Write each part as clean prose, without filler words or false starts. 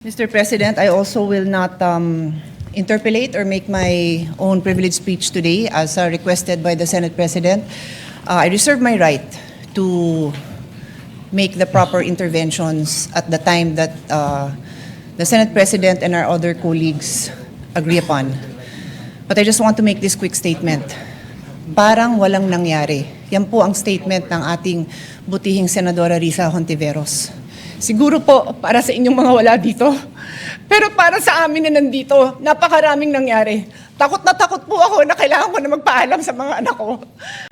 Mr. President, I also will not interpolate or make my own privileged speech today as requested by the Senate President. I reserve my right to make the proper interventions at the time that the Senate President and our other colleagues agree upon. But I just want to make this quick statement. Parang walang nangyari. Yan po ang statement ng ating butihing Senadora Risa Hontiveros. Siguro po para sa inyong mga wala dito. Pero para sa amin na nandito, napakaraming nangyari. Takot na takot po ako na kailangan ko na magpaalam sa mga anak ko.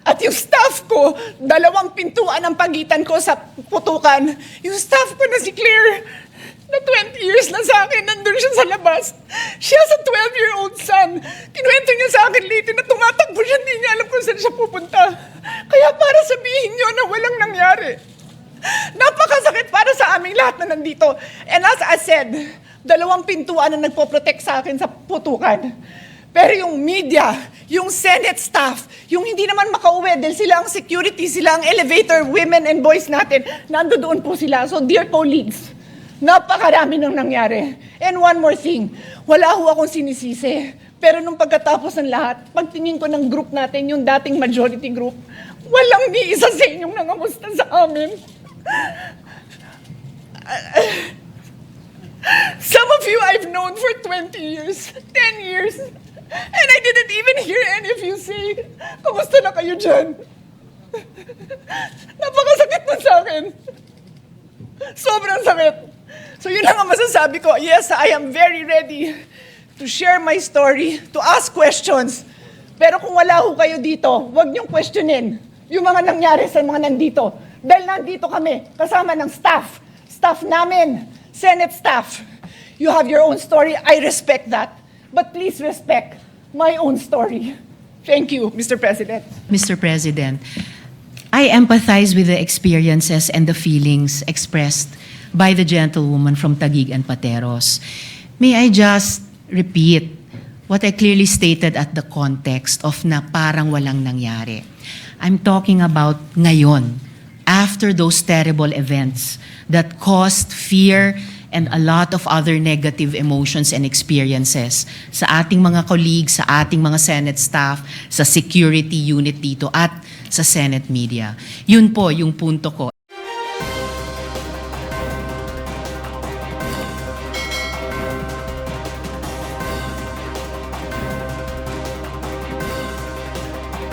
At yung staff ko, 2 pintuan ang pagitan ko sa putukan. Yung staff ko na si Claire, na 20 years na sa akin, nandun siya sa labas. She has a 12-year-old son. Kinuwento niya sa akin late na tumatakbo siya, hindi niya alam kung saan siya pupunta. Kaya para sabihin niyo na walang nangyari. Napakasakit para sa aming lahat na nandito. And as I said, 2 pintuan na nagpo-protect sa akin sa putukan. Pero yung media, yung Senate staff, yung hindi naman makauwi dahil sila ang security, sila ang elevator, women and boys natin, nandoon po sila. So dear colleagues, napakarami nang nangyari. And one more thing, wala ho akong sinisisi. Pero nung pagkatapos ng lahat, pagtingin ko ng group natin, yung dating majority group, walang ni isa sa inyong nangamusta sa amin. Some of you I've known for 20 years, 10 years, and I didn't even hear any of you say, "Kamusta na kayo dyan?" Napakasakit nun sa akin. Sobrang sakit. So yun lang ang masasabi ko. Yes, I am very ready to share my story, to ask questions. Pero kung wala ho kayo dito, huwag niyong questionin yung mga nangyari sa mga nandito. Dahil nandito kami, kasama ng staff namin, Senate staff. You have your own story, I respect that. But please respect my own story. Thank you, Mr. President. Mr. President, I empathize with the experiences and the feelings expressed by the gentlewoman from Taguig and Pateros. May I just repeat what I clearly stated at the context of na parang walang nangyari. I'm talking about ngayon, after those terrible events that caused fear and a lot of other negative emotions and experiences sa ating mga colleagues, sa ating mga Senate staff, sa security unit dito at sa Senate media. Yun po yung punto ko.